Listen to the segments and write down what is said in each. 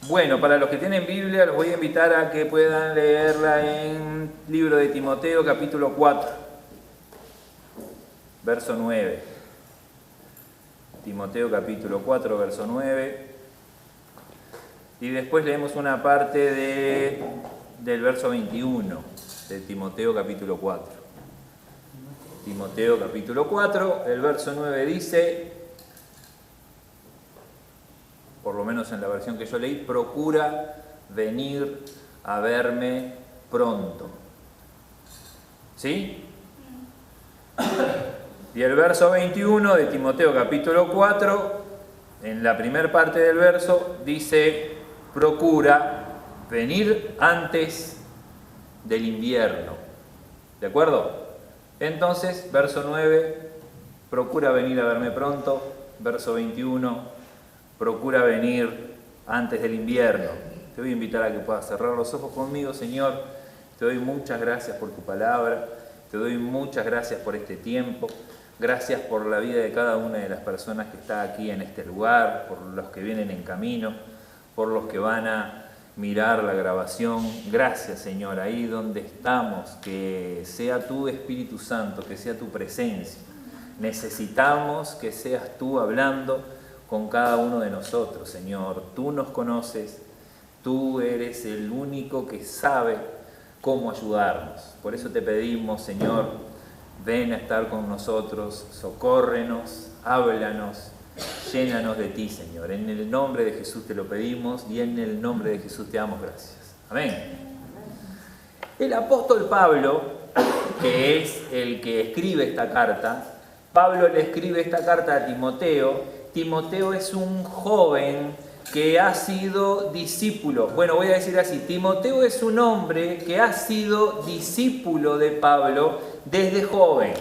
Bueno, para los que tienen Biblia, los voy a invitar a que puedan leerla en libro de Timoteo, capítulo 4, verso 9. Timoteo, capítulo 4, verso 9. Y después leemos una parte del verso 21 de Timoteo, capítulo 4. Timoteo, capítulo 4, el verso 9 dice, por lo menos en la versión que yo leí, procura venir a verme pronto. ¿Sí? Y el verso 21 de Timoteo capítulo 4, en la primera parte del verso, dice, procura venir antes del invierno. ¿De acuerdo? Entonces, verso 9, procura venir a verme pronto. Verso 21, procura venir antes del invierno. Te voy a invitar a que puedas cerrar los ojos conmigo, Señor. Te doy muchas gracias por tu palabra. Te doy muchas gracias por este tiempo. Gracias por la vida de cada una de las personas que está aquí en este lugar, por los que vienen en camino, por los que van a mirar la grabación. Gracias, Señor, ahí donde estamos, que sea tu Espíritu Santo, que sea tu presencia. Necesitamos que seas tú hablando con cada uno de nosotros, Señor. Tú nos conoces, tú eres el único que sabe cómo ayudarnos. Por eso te pedimos, Señor, ven a estar con nosotros, socórrenos, háblanos, llénanos de ti, Señor. En el nombre de Jesús te lo pedimos y en el nombre de Jesús te damos gracias. Amén. El apóstol Pablo, que es el que escribe esta carta, Pablo le escribe esta carta a Timoteo. Timoteo es un joven que ha sido discípulo. Bueno, voy a decir así, Timoteo es un hombre que ha sido discípulo de Pablo desde joven.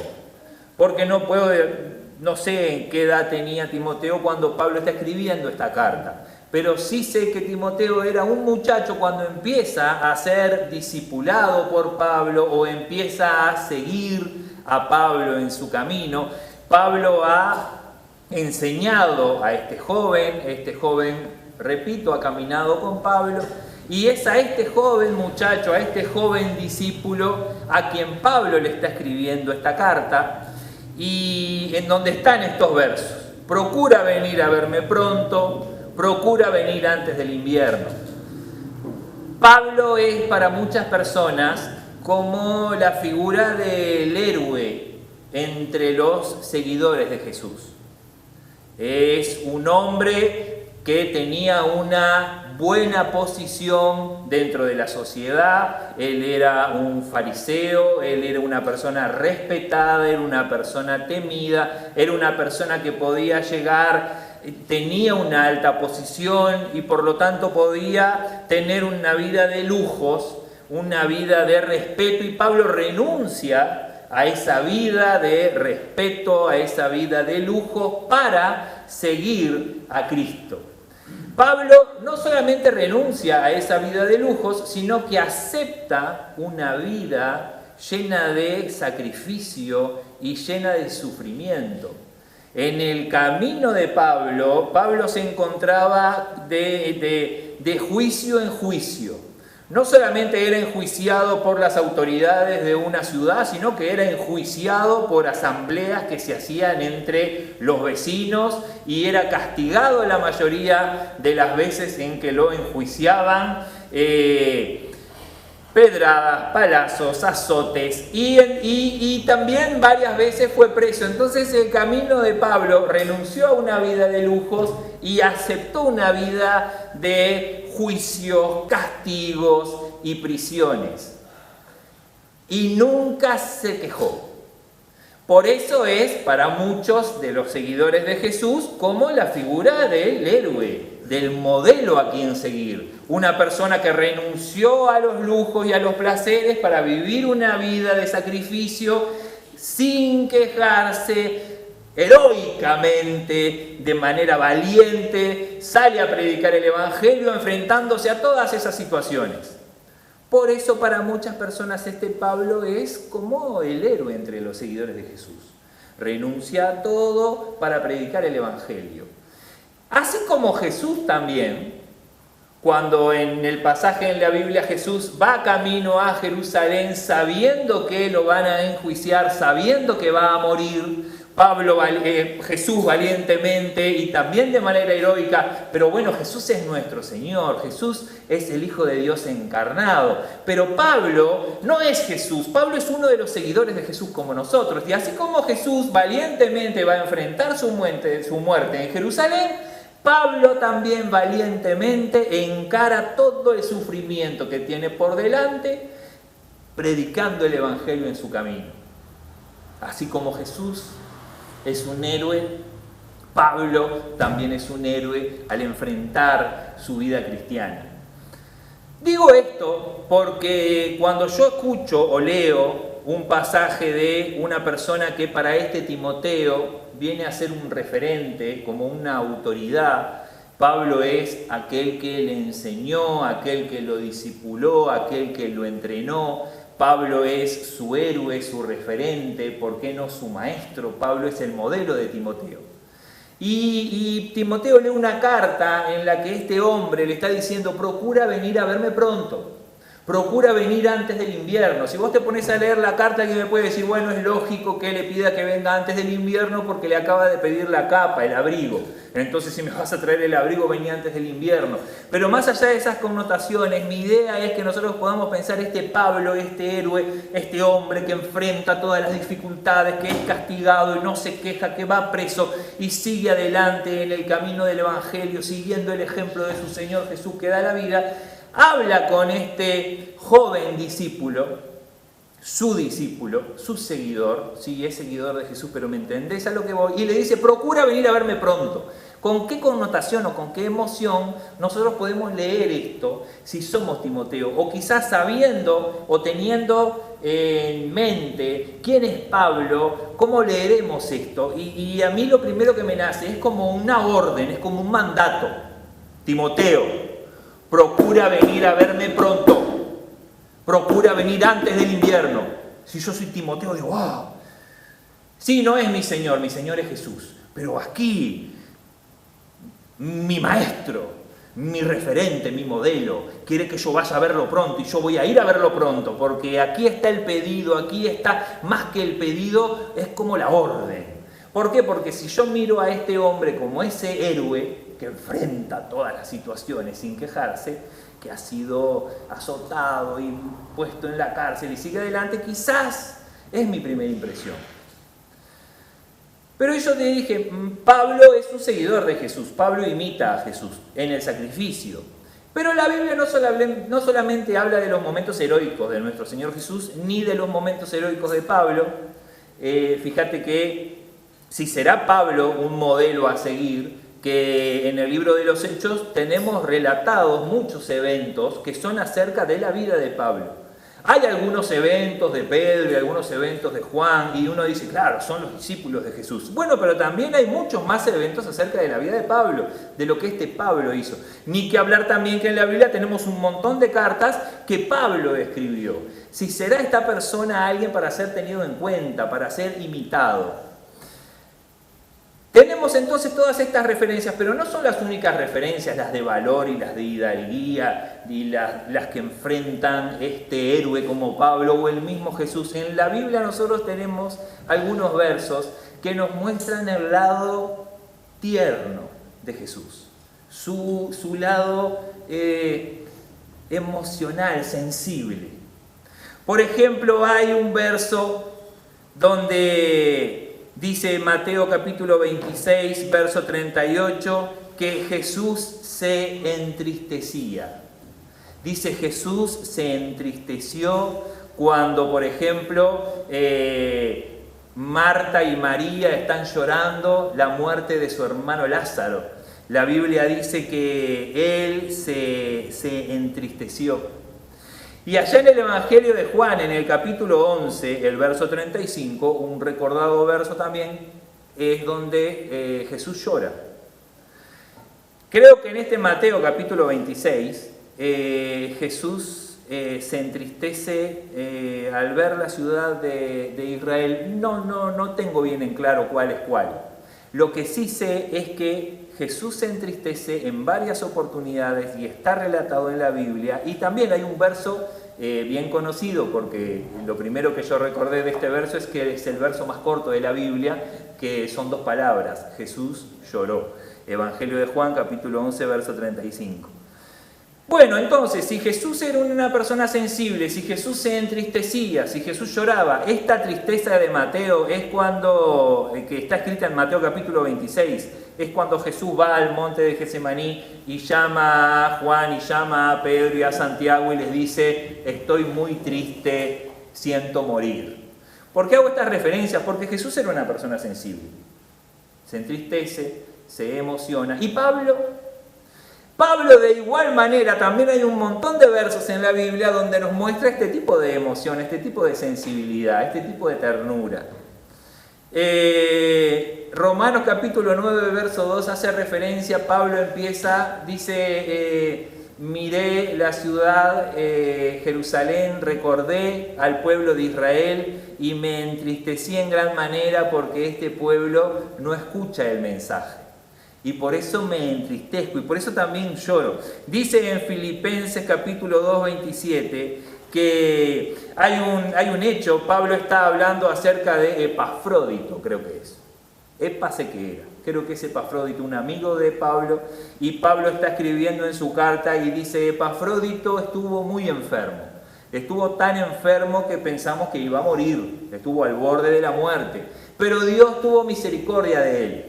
Porque no sé en qué edad tenía Timoteo cuando Pablo está escribiendo esta carta. Pero sí sé que Timoteo era un muchacho cuando empieza a ser discipulado por Pablo o empieza a seguir a Pablo en su camino. Pablo ha enseñado a este joven, repito, ha caminado con Pablo, y es a este joven muchacho, a este joven discípulo, a quien Pablo le está escribiendo esta carta, y en donde están estos versos. Procura venir a verme pronto, procura venir antes del invierno. Pablo es para muchas personas como la figura del héroe entre los seguidores de Jesús. Es un hombre que tenía una buena posición dentro de la sociedad. Él era un fariseo, él era una persona respetada, era una persona temida, era una persona que podía llegar, tenía una alta posición y por lo tanto podía tener una vida de lujos, una vida de respeto, y Pablo renuncia a esa vida de respeto, a esa vida de lujo, para seguir a Cristo. Pablo no solamente renuncia a esa vida de lujos, sino que acepta una vida llena de sacrificio y llena de sufrimiento. En el camino de Pablo se encontraba de juicio en juicio. No solamente era enjuiciado por las autoridades de una ciudad, sino que era enjuiciado por asambleas que se hacían entre los vecinos y era castigado la mayoría de las veces en que lo enjuiciaban. Pedradas, palazos, azotes y también varias veces fue preso. Entonces el camino de Pablo renunció a una vida de lujos y aceptó una vida de juicios, castigos y prisiones. Y nunca se quejó. Por eso es para muchos de los seguidores de Jesús como la figura del héroe, del modelo a quien seguir. Una persona que renunció a los lujos y a los placeres para vivir una vida de sacrificio sin quejarse, heroicamente, de manera valiente, sale a predicar el Evangelio enfrentándose a todas esas situaciones. Por eso para muchas personas este Pablo es como el héroe entre los seguidores de Jesús. Renuncia a todo para predicar el Evangelio. Así como Jesús también, Cuando en el pasaje en la Biblia Jesús va camino a Jerusalén sabiendo que lo van a enjuiciar, sabiendo que va a morir, Jesús valientemente y también de manera heroica, pero bueno, Jesús es nuestro Señor, Jesús es el Hijo de Dios encarnado, pero Pablo no es Jesús, Pablo es uno de los seguidores de Jesús como nosotros, y así como Jesús valientemente va a enfrentar su muerte en Jerusalén, Pablo también valientemente encara todo el sufrimiento que tiene por delante, predicando el Evangelio en su camino. Así como Jesús es un héroe, Pablo también es un héroe al enfrentar su vida cristiana. Digo esto porque cuando yo escucho o leo un pasaje de una persona que para este Timoteo viene a ser un referente, como una autoridad, Pablo es aquel que le enseñó, aquel que lo discipuló, aquel que lo entrenó. Pablo es su héroe, su referente, ¿por qué no su maestro? Pablo es el modelo de Timoteo. Y Timoteo lee una carta en la que este hombre le está diciendo: procura venir a verme pronto, procura venir antes del invierno. Si vos te pones a leer la carta, alguien me puede decir: bueno, es lógico que le pida que venga antes del invierno porque le acaba de pedir la capa, el abrigo. Entonces, si me vas a traer el abrigo, vení antes del invierno. Pero más allá de esas connotaciones, mi idea es que nosotros podamos pensar este Pablo, este héroe, este hombre que enfrenta todas las dificultades, que es castigado y no se queja, que va preso y sigue adelante en el camino del Evangelio, siguiendo el ejemplo de su Señor Jesús que da la vida. Habla con este joven discípulo, su seguidor, sí, es seguidor de Jesús, pero ¿me entendés a lo que voy? Y le dice: procura venir a verme pronto. ¿Con qué connotación o con qué emoción nosotros podemos leer esto si somos Timoteo? O quizás sabiendo o teniendo en mente quién es Pablo, ¿cómo leeremos esto? Y a mí lo primero que me nace es como una orden, es como un mandato. Timoteo, procura venir a verme pronto. Procura venir antes del invierno. Si yo soy Timoteo, digo: wow. Sí, no es mi Señor es Jesús. Pero aquí, mi maestro, mi referente, mi modelo, quiere que yo vaya a verlo pronto, y yo voy a ir a verlo pronto, porque aquí está el pedido, aquí está, más que el pedido, es como la orden. ¿Por qué? Porque si yo miro a este hombre como ese héroe que enfrenta todas las situaciones sin quejarse, que ha sido azotado y puesto en la cárcel y sigue adelante, quizás es mi primera impresión. Pero yo te dije, Pablo es un seguidor de Jesús, Pablo imita a Jesús en el sacrificio. Pero la Biblia no solamente habla de los momentos heroicos de nuestro Señor Jesús, ni de los momentos heroicos de Pablo. Fíjate que si será Pablo un modelo a seguir, que en el libro de los Hechos tenemos relatados muchos eventos que son acerca de la vida de Pablo. Hay algunos eventos de Pedro y algunos eventos de Juan, y uno dice, claro, son los discípulos de Jesús. Bueno, pero también hay muchos más eventos acerca de la vida de Pablo, de lo que este Pablo hizo. Ni que hablar también que en la Biblia tenemos un montón de cartas que Pablo escribió. Si será esta persona alguien para ser tenido en cuenta, para ser imitado. Tenemos entonces todas estas referencias, pero no son las únicas referencias, las de valor y las de hidalguía, y las que enfrentan este héroe como Pablo o el mismo Jesús. En la Biblia nosotros tenemos algunos versos que nos muestran el lado tierno de Jesús, su lado emocional, sensible. Por ejemplo, hay un verso donde dice Mateo capítulo 26, verso 38, que Jesús se entristecía. Dice, Jesús se entristeció cuando, por ejemplo, Marta y María están llorando la muerte de su hermano Lázaro. La Biblia dice que él se entristeció. Y allá en el Evangelio de Juan, en el capítulo 11, el verso 35, un recordado verso también, es donde Jesús llora. Creo que en este Mateo capítulo 26, Jesús se entristece al ver la ciudad de Israel. No tengo bien en claro cuál es cuál. Lo que sí sé es que Jesús se entristece en varias oportunidades y está relatado en la Biblia. Y también hay un verso bien conocido, porque lo primero que yo recordé de este verso es que es el verso más corto de la Biblia, que son 2 palabras: Jesús lloró. Evangelio de Juan, capítulo 11, verso 35. Bueno, entonces, si Jesús era una persona sensible, si Jesús se entristecía, si Jesús lloraba, esta tristeza de Mateo es cuando, que está escrita en Mateo capítulo 26, es cuando Jesús va al monte de Getsemaní y llama a Juan y llama a Pedro y a Santiago y les dice: estoy muy triste, siento morir. ¿Por qué hago estas referencias? Porque Jesús era una persona sensible, se entristece, se emociona. Y Pablo de igual manera, también hay un montón de versos en la Biblia donde nos muestra este tipo de emoción, este tipo de sensibilidad, este tipo de ternura. Romanos capítulo 9, verso 2 hace referencia, Pablo empieza, dice: miré la ciudad Jerusalén, recordé al pueblo de Israel y me entristecí en gran manera porque este pueblo no escucha el mensaje. Y por eso me entristezco y por eso también lloro. Dice en Filipenses capítulo 2, 27 que hay un hecho. Pablo está hablando acerca de Epafrodito, creo que es. Epase que era. Creo que es Epafrodito, un amigo de Pablo. Y Pablo está escribiendo en su carta y dice: Epafrodito estuvo muy enfermo. Estuvo tan enfermo que pensamos que iba a morir. Estuvo al borde de la muerte. Pero Dios tuvo misericordia de él.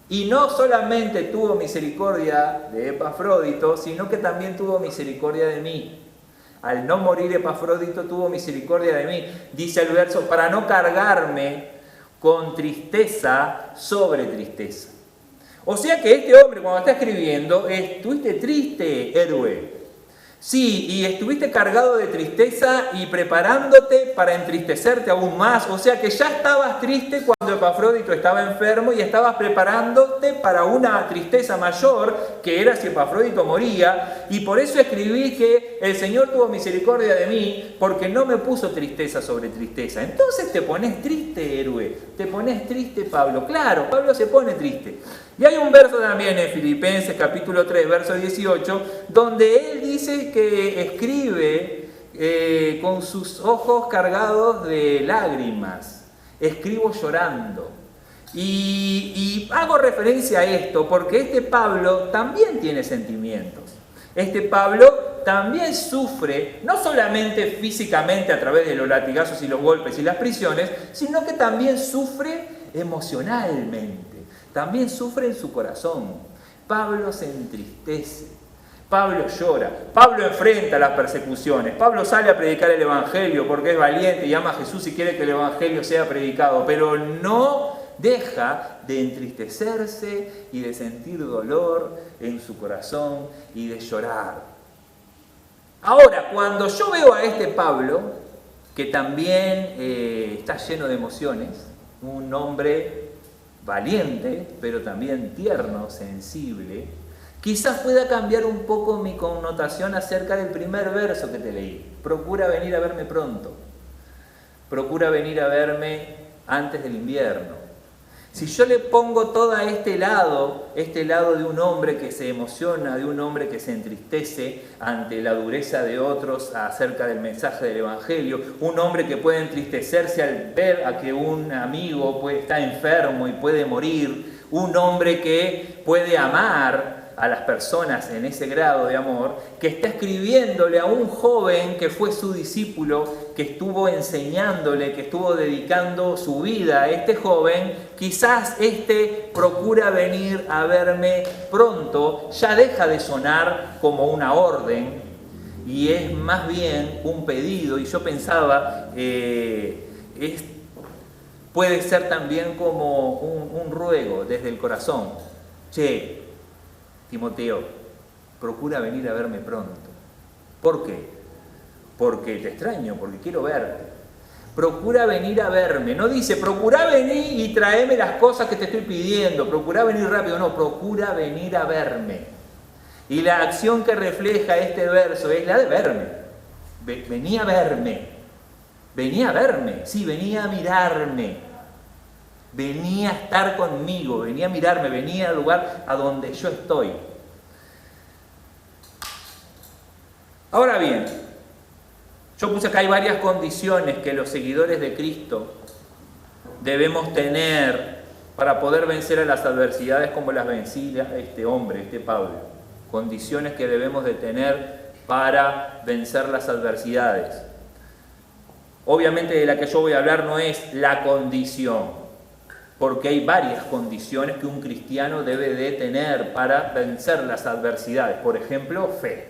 Y no solamente tuvo misericordia de Epafrodito, sino que también tuvo misericordia de mí. Al no morir Epafrodito, tuvo misericordia de mí. Dice el verso: para no cargarme con tristeza sobre tristeza. O sea que este hombre, cuando está escribiendo, estuviste triste, héroe. Sí, y estuviste cargado de tristeza y preparándote para entristecerte aún más. O sea que ya estabas triste cuando Epafrodito estaba enfermo y estabas preparándote para una tristeza mayor, que era si Epafrodito moría. Y por eso escribí que el Señor tuvo misericordia de mí, porque no me puso tristeza sobre tristeza. Entonces te pones triste, héroe. Te pones triste, Pablo. Claro, Pablo se pone triste. Y hay un verso también en Filipenses capítulo 3, verso 18, donde él dice que escribe con sus ojos cargados de lágrimas. Escribo llorando. Y hago referencia a esto porque este Pablo también tiene sentimientos. Este Pablo también sufre, no solamente físicamente a través de los latigazos y los golpes y las prisiones, sino que también sufre emocionalmente. También sufre en su corazón. Pablo se entristece. Pablo llora. Pablo enfrenta las persecuciones. Pablo sale a predicar el Evangelio porque es valiente y ama a Jesús y quiere que el Evangelio sea predicado. Pero no deja de entristecerse y de sentir dolor en su corazón y de llorar. Ahora, cuando yo veo a este Pablo, que también está lleno de emociones, un hombre valiente, pero también tierno, sensible, quizás pueda cambiar un poco mi connotación acerca del primer verso que te leí. Procura venir a verme pronto. Procura venir a verme antes del invierno. Si yo le pongo todo a este lado de un hombre que se emociona, de un hombre que se entristece ante la dureza de otros acerca del mensaje del Evangelio, un hombre que puede entristecerse al ver a que un amigo está enfermo y puede morir, un hombre que puede amar a las personas en ese grado de amor, que está escribiéndole a un joven que fue su discípulo, que estuvo enseñándole, que estuvo dedicando su vida a este joven, quizás procura venir a verme pronto, ya deja de sonar como una orden y es más bien un pedido. Y yo pensaba, puede ser también como un ruego desde el corazón. Che, Timoteo, procura venir a verme pronto. ¿Por qué? Porque te extraño, porque quiero verte. Procura venir a verme. No dice, procura venir y tráeme las cosas que te estoy pidiendo. Procura venir rápido. No, procura venir a verme. Y la acción que refleja este verso es la de verme. Venía a verme. Venía a verme. Sí, venía a mirarme. venía a estar conmigo, venía a mirarme, venía al lugar a donde yo estoy. Ahora bien, yo puse acá hay varias condiciones que los seguidores de Cristo debemos tener para poder vencer a las adversidades como las vencía este hombre, este Pablo. Condiciones que debemos de tener para vencer las adversidades. Obviamente de la que yo voy a hablar no es la condición, porque hay varias condiciones que un cristiano debe de tener para vencer las adversidades. Por ejemplo, fe.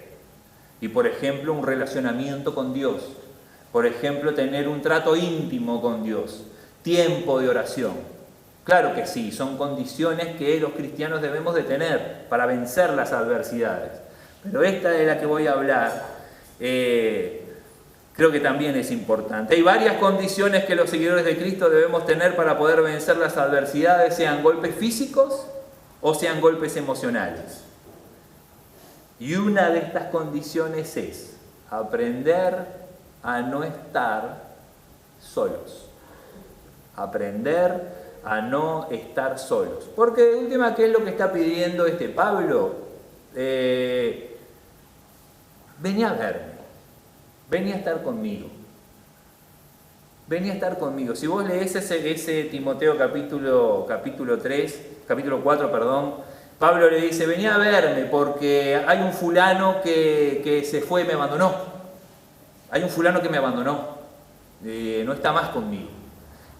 Y por ejemplo, un relacionamiento con Dios. Por ejemplo, tener un trato íntimo con Dios. Tiempo de oración. Claro que sí, son condiciones que los cristianos debemos de tener para vencer las adversidades. Pero esta de la que voy a hablar, creo que también es importante. Hay varias condiciones que los seguidores de Cristo debemos tener para poder vencer las adversidades, sean golpes físicos o sean golpes emocionales. Y una de estas condiciones es aprender a no estar solos. Aprender a no estar solos. Porque de última, ¿qué es lo que está pidiendo este Pablo? Venía a verme, venía a estar conmigo. Venía a estar conmigo. Si vos lees ese Timoteo capítulo 4, Pablo le dice, venía a verme porque hay un fulano que se fue y me abandonó. Hay un fulano que me abandonó. No está más conmigo.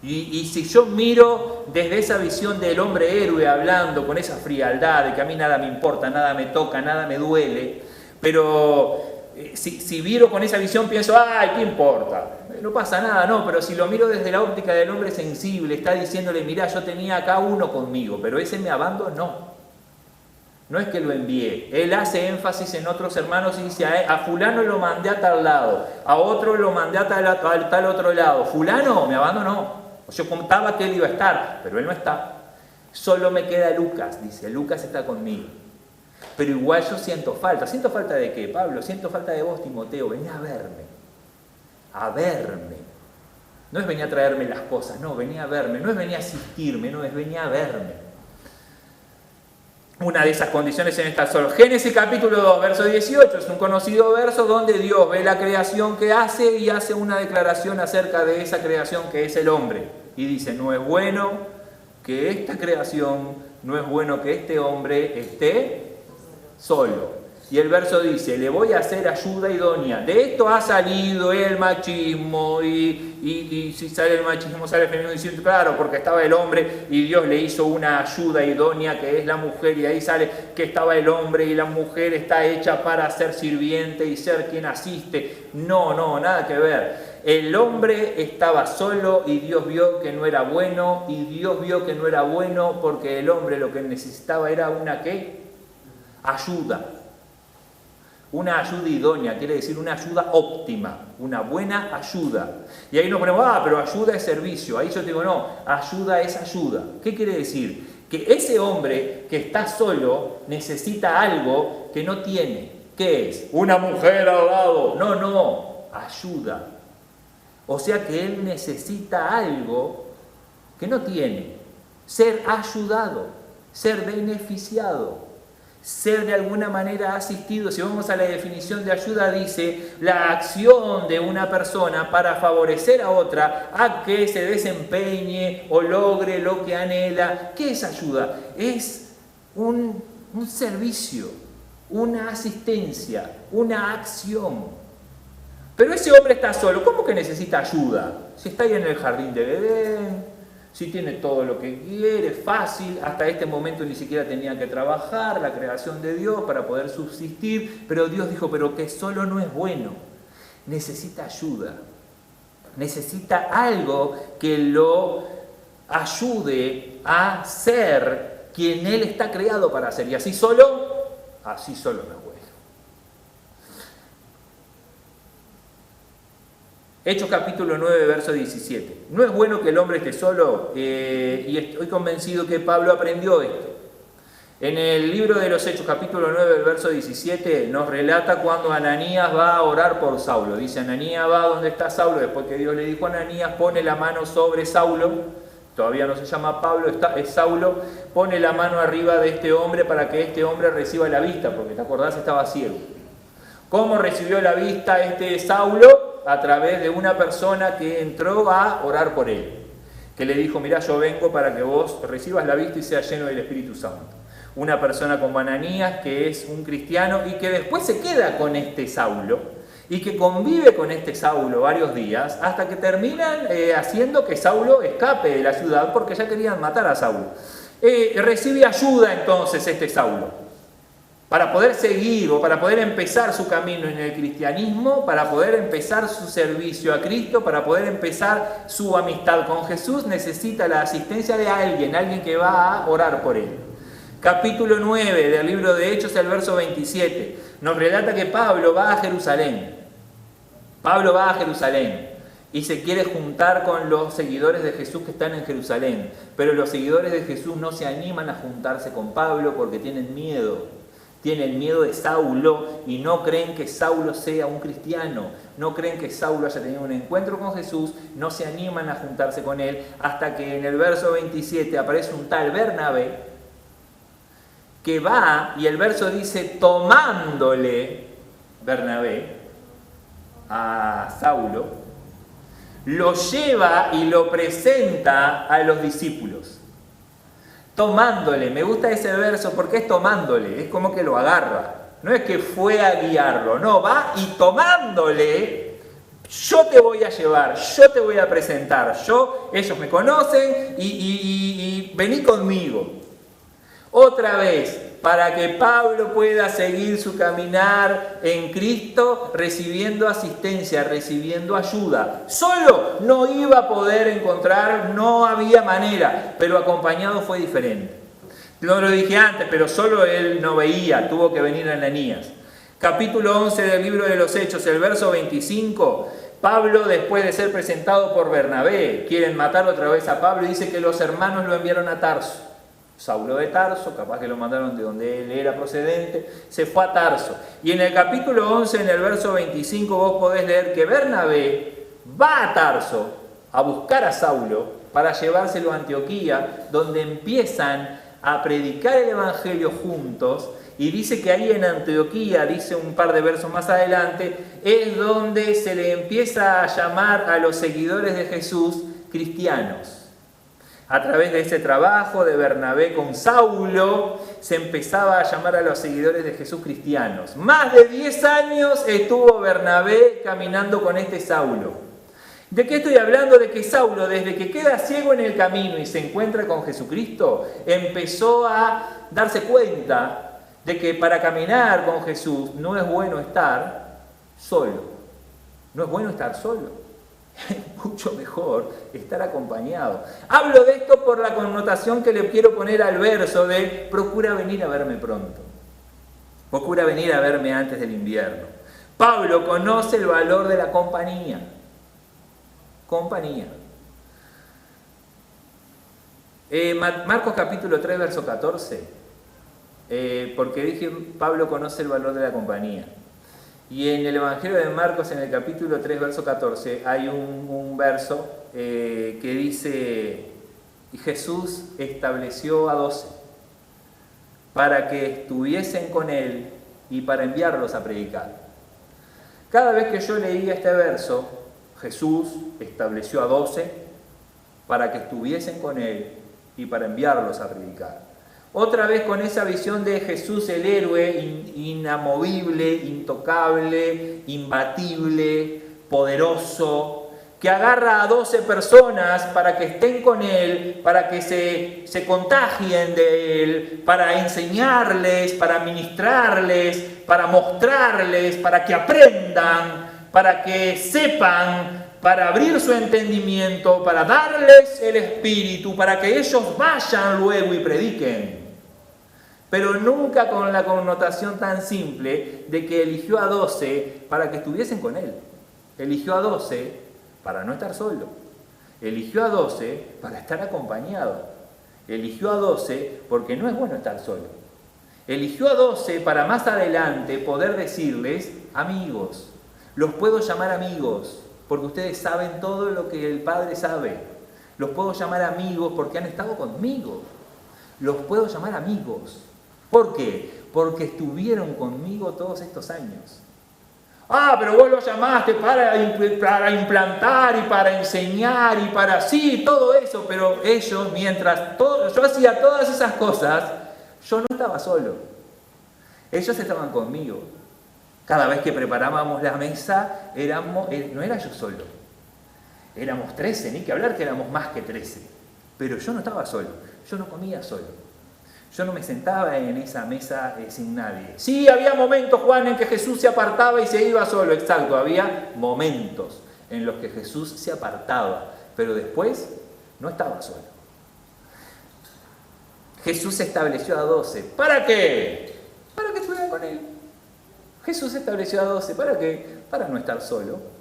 Y si yo miro desde esa visión del hombre héroe hablando con esa frialdad de que a mí nada me importa, nada me toca, nada me duele, pero si miro con esa visión pienso, ¡ay, qué importa! No pasa nada, no, pero si lo miro desde la óptica del hombre sensible, está diciéndole, mirá, yo tenía acá uno conmigo, pero ese me abandonó. No es que lo envié. Él hace énfasis en otros hermanos y dice, a fulano lo mandé a tal lado, a otro lo mandé a tal otro lado. Fulano me abandonó. Yo contaba que él iba a estar, pero él no está. Solo me queda Lucas, dice, Lucas está conmigo. Pero igual yo siento falta. ¿Siento falta de qué, Pablo? Siento falta de vos, Timoteo. Vení a verme. A verme. No es venir a traerme las cosas, no, venía a verme. No es venir a asistirme, no, es venir a verme. Una de esas condiciones en esta solo. Génesis capítulo 2, verso 18, es un conocido verso donde Dios ve la creación que hace y hace una declaración acerca de esa creación que es el hombre. Y dice, no es bueno que esta creación, no es bueno que este hombre esté solo. Y el verso dice, le voy a hacer ayuda idónea. De esto ha salido el machismo y si sale el machismo sale el feminismo diciendo, claro, porque estaba el hombre y Dios le hizo una ayuda idónea que es la mujer y ahí sale que estaba el hombre y la mujer está hecha para ser sirviente y ser quien asiste. No, nada que ver. El hombre estaba solo y Dios vio que no era bueno y Dios vio que no era bueno porque el hombre lo que necesitaba era una ¿qué? Ayuda. Una ayuda idónea, quiere decir una ayuda óptima, una buena ayuda. Y ahí nos ponemos, pero ayuda es servicio. Ahí yo te digo, no, ayuda es ayuda. ¿Qué quiere decir? Que ese hombre que está solo necesita algo que no tiene. ¿Qué es? Una mujer al lado. No, ayuda. O sea que él necesita algo que no tiene. Ser ayudado, ser beneficiado. Ser de alguna manera asistido. Si vamos a la definición de ayuda, dice la acción de una persona para favorecer a otra a que se desempeñe o logre lo que anhela. ¿Qué es ayuda? Es un servicio, una asistencia, una acción. Pero ese hombre está solo. ¿Cómo que necesita ayuda? Si está ahí en el jardín del Edén, si tiene todo lo que quiere, fácil, hasta este momento ni siquiera tenía que trabajar, la creación de Dios para poder subsistir, pero Dios dijo, pero que solo no es bueno, necesita ayuda, necesita algo que lo ayude a ser quien Él está creado para ser, y así solo no es bueno. Hechos capítulo 9, verso 17. No es bueno que el hombre esté solo y estoy convencido que Pablo aprendió esto. En el libro de los Hechos capítulo 9, el verso 17 nos relata cuando Ananías va a orar por Saulo. Dice, Ananías va donde está Saulo, después que Dios le dijo a Ananías, pone la mano sobre Saulo todavía no se llama Pablo, es Saulo, pone la mano arriba de este hombre para que este hombre reciba la vista, porque te acordás, estaba ciego. ¿Cómo recibió la vista este Saulo? A través de una persona que entró a orar por él, que le dijo: mirá, yo vengo para que vos recibas la vista y seas lleno del Espíritu Santo. Una persona como Ananías, que es un cristiano y que después se queda con este Saulo y que convive con este Saulo varios días hasta que terminan haciendo que Saulo escape de la ciudad porque ya querían matar a Saulo. Recibe ayuda entonces este Saulo para poder seguir o para poder empezar su camino en el cristianismo, para poder empezar su servicio a Cristo, para poder empezar su amistad con Jesús. Necesita la asistencia de alguien que va a orar por él. Capítulo 9 del libro de Hechos, el verso 27, nos relata que Pablo va a Jerusalén. Pablo va a Jerusalén y se quiere juntar con los seguidores de Jesús que están en Jerusalén, pero los seguidores de Jesús no se animan a juntarse con Pablo porque tienen miedo. Tienen miedo de Saulo y no creen que Saulo sea un cristiano, no creen que Saulo haya tenido un encuentro con Jesús, no se animan a juntarse con él, hasta que en el verso 27 aparece un tal Bernabé que va, y el verso dice: tomándole Bernabé a Saulo, lo lleva y lo presenta a los discípulos. Tomándole, me gusta ese verso porque es tomándole, es como que lo agarra, no es que fue a guiarlo, no, va y tomándole: yo te voy a llevar, yo te voy a presentar, ellos me conocen y vení conmigo. Otra vez, para que Pablo pueda seguir su caminar en Cristo, recibiendo asistencia, recibiendo ayuda. Solo no iba a poder encontrar, no había manera, pero acompañado fue diferente. No lo dije antes, pero solo él no veía, tuvo que venir Ananías. Capítulo 11 del libro de los Hechos, el verso 25, Pablo, después de ser presentado por Bernabé, quieren matar otra vez a Pablo y dice que los hermanos lo enviaron a Tarso. Saulo de Tarso, capaz que lo mandaron de donde él era procedente, se fue a Tarso. Y en el capítulo 11, en el verso 25, vos podés leer que Bernabé va a Tarso a buscar a Saulo para llevárselo a Antioquía, donde empiezan a predicar el Evangelio juntos. Y dice que ahí en Antioquía, dice un par de versos más adelante, es donde se le empieza a llamar a los seguidores de Jesús cristianos. A través de ese trabajo de Bernabé con Saulo, se empezaba a llamar a los seguidores de Jesús cristianos. Más de 10 años estuvo Bernabé caminando con este Saulo. ¿De qué estoy hablando? De que Saulo, desde que queda ciego en el camino y se encuentra con Jesucristo, empezó a darse cuenta de que para caminar con Jesús no es bueno estar solo. No es bueno estar solo. Es mucho mejor estar acompañado. Hablo de esto por la connotación que le quiero poner al verso de procura venir a verme pronto. Procura venir a verme antes del invierno. Pablo conoce el valor de la compañía. Compañía. Marcos capítulo 3, verso 14. Porque dije, Pablo conoce el valor de la compañía. Y en el Evangelio de Marcos, en el capítulo 3, verso 14, hay un verso que dice: Jesús estableció a 12 para que estuviesen con él y para enviarlos a predicar. Cada vez que yo leía este verso, Jesús estableció a 12 para que estuviesen con él y para enviarlos a predicar. Otra vez con esa visión de Jesús, el héroe inamovible, intocable, imbatible, poderoso, que agarra a 12 personas para que estén con él, para que se contagien de él, para enseñarles, para ministrarles, para mostrarles, para que aprendan, para que sepan, para abrir su entendimiento, para darles el Espíritu, para que ellos vayan luego y prediquen. Pero nunca con la connotación tan simple de que eligió a 12 para que estuviesen con él. Eligió a 12 para no estar solo. Eligió a 12 para estar acompañado. Eligió a 12 porque no es bueno estar solo. Eligió a 12 para más adelante poder decirles: amigos, los puedo llamar amigos, porque ustedes saben todo lo que el Padre sabe. Los puedo llamar amigos porque han estado conmigo. Los puedo llamar amigos. ¿Por qué? Porque estuvieron conmigo todos estos años. Ah, pero vos los llamaste para implantar y para enseñar y para... Sí, todo eso, pero ellos, mientras yo hacía todas esas cosas, yo no estaba solo. Ellos estaban conmigo. Cada vez que preparábamos la mesa, no era yo solo. Éramos 13, ni que hablar que éramos más que 13. Pero yo no estaba solo, yo no comía solo. Yo no me sentaba en esa mesa sin nadie. Sí, había momentos, Juan, en que Jesús se apartaba y se iba solo. Exacto, había momentos en los que Jesús se apartaba, pero después no estaba solo. Jesús estableció a 12. ¿Para qué? Para que estuvieran con Él. Jesús estableció a 12. ¿Para qué? Para no estar solo.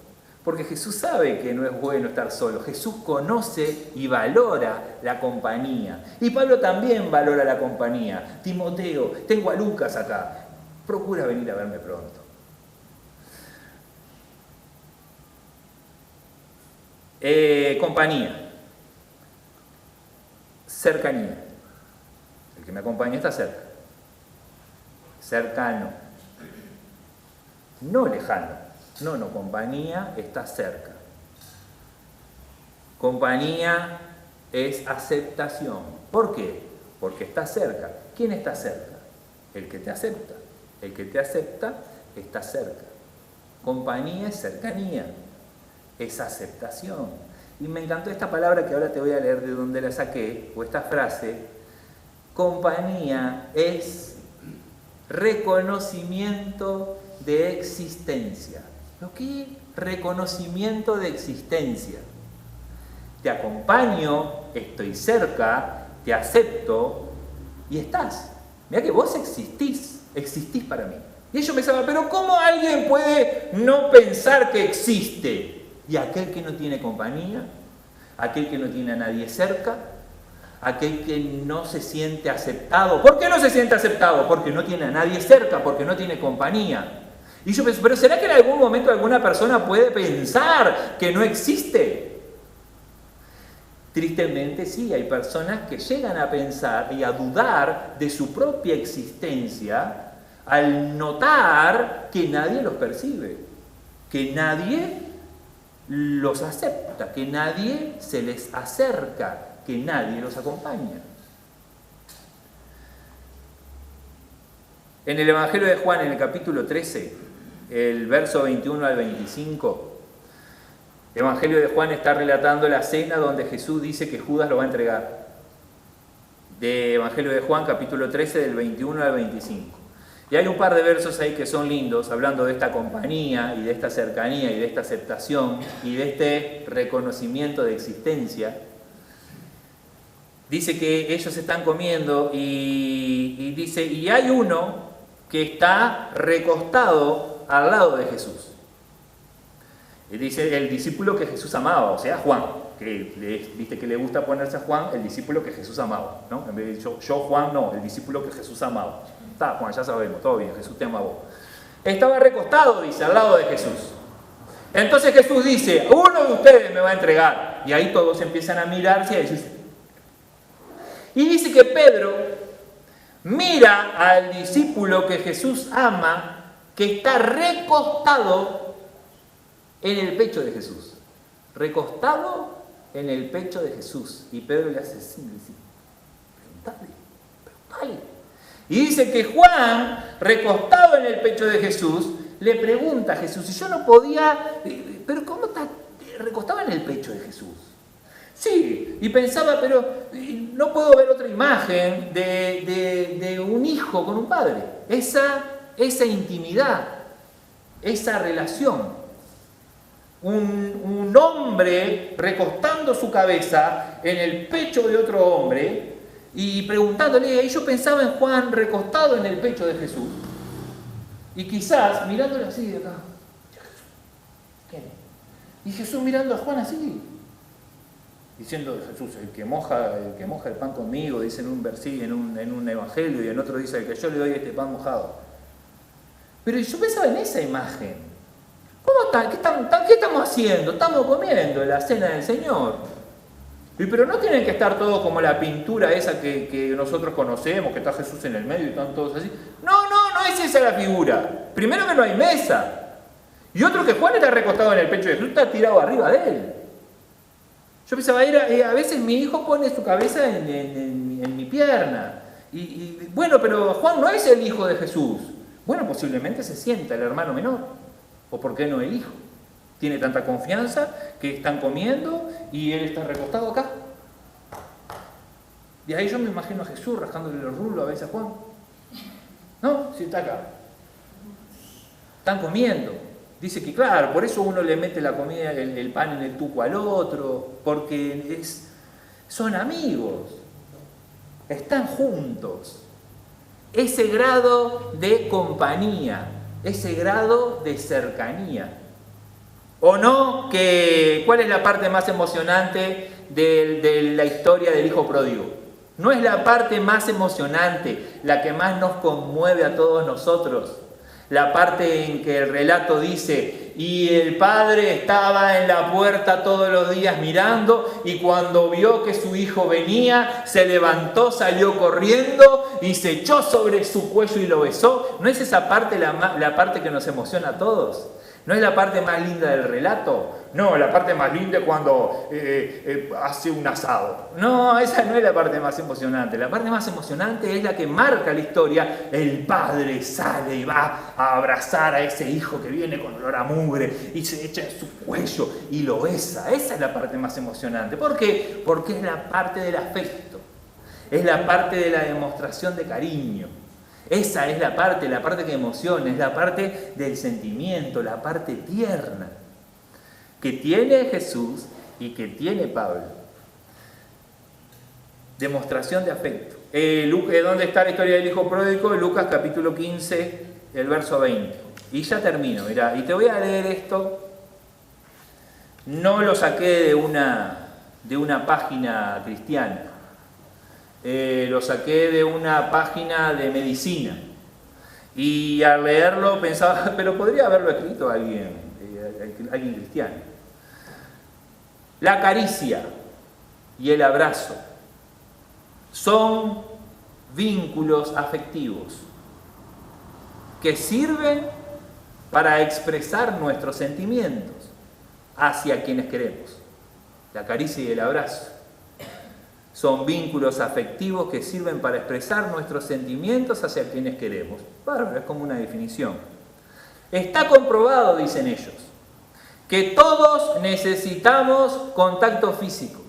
Porque Jesús sabe que no es bueno estar solo. Jesús conoce y valora la compañía. Y Pablo también valora la compañía. Timoteo, tengo a Lucas acá. Procura venir a verme pronto. Compañía. Cercanía. El que me acompaña está cerca. Cercano. No lejano. No, compañía está cerca. Compañía es aceptación. ¿Por qué? Porque está cerca. ¿Quién está cerca? El que te acepta. El que te acepta está cerca. Compañía es cercanía, es aceptación. Y me encantó esta palabra que ahora te voy a leer de dónde la saqué, o esta frase. Compañía es reconocimiento de existencia. ¿Lo que? Reconocimiento de existencia. Te acompaño, estoy cerca, te acepto y estás. Mira que vos existís para mí. Y ellos pensaban, pero ¿cómo alguien puede no pensar que existe? Y aquel que no tiene compañía, aquel que no tiene a nadie cerca, aquel que no se siente aceptado. ¿Por qué no se siente aceptado? Porque no tiene a nadie cerca, porque no tiene compañía. Y yo pienso, pero ¿será que en algún momento alguna persona puede pensar que no existe? Tristemente sí, hay personas que llegan a pensar y a dudar de su propia existencia al notar que nadie los percibe, que nadie los acepta, que nadie se les acerca, que nadie los acompaña. En el Evangelio de Juan, en el capítulo 13, el verso 21 al 25, el Evangelio de Juan está relatando la cena donde Jesús dice que Judas lo va a entregar. De Evangelio de Juan, capítulo 13, del 21 al 25. Y hay un par de versos ahí que son lindos, hablando de esta compañía y de esta cercanía y de esta aceptación y de este reconocimiento de existencia. Dice que ellos están comiendo y dice, y hay uno que está recostado al lado de Jesús. Y dice el discípulo que Jesús amaba, o sea, Juan, que viste que le gusta ponerse a Juan, el discípulo que Jesús amaba, ¿no? En vez de yo Juan, no, el discípulo que Jesús amaba. Está, Juan, ya sabemos, todo bien, Jesús te ama a vos. Estaba recostado, dice, al lado de Jesús. Entonces Jesús dice, uno de ustedes me va a entregar. Y ahí todos empiezan a mirarse y a decir. Y dice que Pedro mira al discípulo que Jesús ama, que está recostado en el pecho de Jesús. Recostado en el pecho de Jesús. Y Pedro le hace así, le dice, preguntale. Y dice que Juan, recostado en el pecho de Jesús, le pregunta a Jesús, y yo no podía, pero ¿cómo está recostado en el pecho de Jesús? Sí, y pensaba, pero no puedo ver otra imagen de un hijo con un padre. Esa intimidad, esa relación. Un hombre recostando su cabeza en el pecho de otro hombre y preguntándole, y yo pensaba en Juan recostado en el pecho de Jesús y quizás mirándole así de acá. ¿Quién? Y Jesús mirando a Juan así, diciendo, Jesús, el que moja el pan conmigo, dice en un versículo, en un evangelio, y en otro dice, el que yo le doy este pan mojado. Pero yo pensaba en esa imagen. ¿Cómo está? ¿Qué estamos haciendo? Estamos comiendo la cena del Señor. Pero no tienen que estar todos como la pintura esa que nosotros conocemos, que está Jesús en el medio y están todos así. No es esa la figura. Primero que no hay mesa. Y otro que Juan está recostado en el pecho de Jesús, está tirado arriba de él. Yo pensaba, a veces mi hijo pone su cabeza en mi pierna. Bueno, pero Juan no es el hijo de Jesús. Bueno, posiblemente se sienta el hermano menor. ¿O por qué no el hijo? Tiene tanta confianza que están comiendo y él está recostado acá. Y ahí yo me imagino a Jesús rascándole los rulos a veces a Juan. No, si está acá. Están comiendo. Dice que claro, por eso uno le mete la comida, el pan en el tuco al otro, porque son amigos, están juntos. Ese grado de compañía, ese grado de cercanía. ¿O no? ¿Cuál es la parte más emocionante de la historia del hijo pródigo? ¿No es la parte más emocionante, la que más nos conmueve a todos nosotros? La parte en que el relato dice, y el padre estaba en la puerta todos los días mirando, y cuando vio que su hijo venía, se levantó, salió corriendo y se echó sobre su cuello y lo besó. ¿No es esa parte la parte que nos emociona a todos? ¿No es la parte más linda del relato? No, la parte más linda es cuando hace un asado. No, esa no es la parte más emocionante. La parte más emocionante es la que marca la historia. El padre sale y va a abrazar a ese hijo que viene con olor a mugre y se echa en su cuello y lo besa. Esa es la parte más emocionante. ¿Por qué? Porque es la parte del afecto. Es la parte de la demostración de cariño. Esa es la parte que emociona, es la parte del sentimiento, la parte tierna que tiene Jesús y que tiene Pablo. Demostración de afecto. ¿Dónde está la historia del hijo pródigo? Lucas capítulo 15, el verso 20. Y ya termino, mirá, y te voy a leer esto. No lo saqué de una página cristiana. Lo saqué de una página de medicina y al leerlo pensaba, pero podría haberlo escrito alguien cristiano. La caricia y el abrazo son vínculos afectivos que sirven para expresar nuestros sentimientos hacia quienes queremos. La caricia y el abrazo son vínculos afectivos que sirven para expresar nuestros sentimientos hacia quienes queremos. Bárbaro, es como una definición. Está comprobado, dicen ellos, que todos necesitamos contacto físico.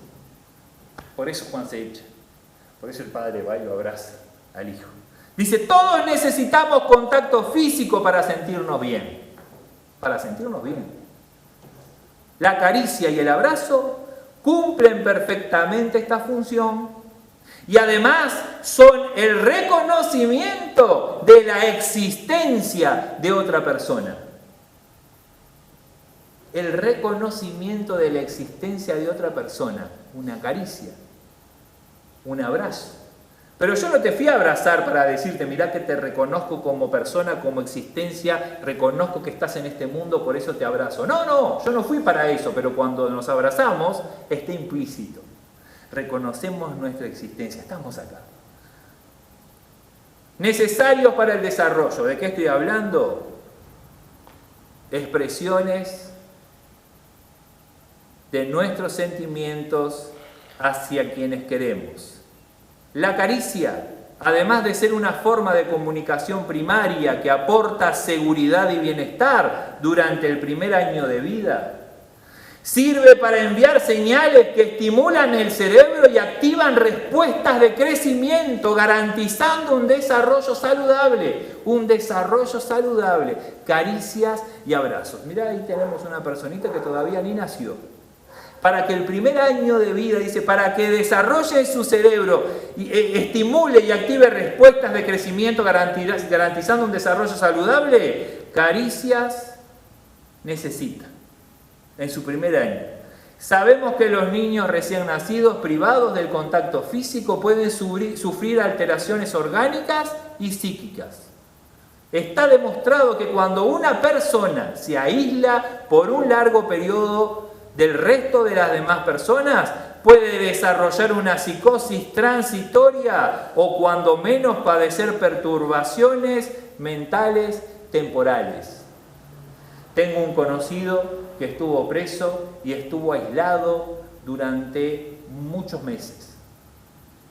Por eso Juan se echa. Por eso el padre va y lo abraza al hijo. Dice, todos necesitamos contacto físico para sentirnos bien. Para sentirnos bien. La caricia y el abrazo cumplen perfectamente esta función y además son el reconocimiento de la existencia de otra persona. El reconocimiento de la existencia de otra persona. Una caricia, un abrazo. Pero yo no te fui a abrazar para decirte, mirá que te reconozco como persona, como existencia, reconozco que estás en este mundo, por eso te abrazo. No, yo no fui para eso, pero cuando nos abrazamos está implícito. Reconocemos nuestra existencia, estamos acá. Necesarios para el desarrollo. ¿De qué estoy hablando? Expresiones de nuestros sentimientos hacia quienes queremos. La caricia, además de ser una forma de comunicación primaria que aporta seguridad y bienestar durante el primer año de vida, sirve para enviar señales que estimulan el cerebro y activan respuestas de crecimiento, garantizando un desarrollo saludable. Un desarrollo saludable. Caricias y abrazos. Mirá, ahí tenemos una personita que todavía ni nació. Para que el primer año de vida, dice, para que desarrolle en su cerebro, estimule y active respuestas de crecimiento garantizando un desarrollo saludable, caricias necesita en su primer año. Sabemos que los niños recién nacidos privados del contacto físico pueden sufrir alteraciones orgánicas y psíquicas. Está demostrado que cuando una persona se aísla por un largo periodo del resto de las demás personas, puede desarrollar una psicosis transitoria o cuando menos padecer perturbaciones mentales temporales. Tengo un conocido que estuvo preso y estuvo aislado durante muchos meses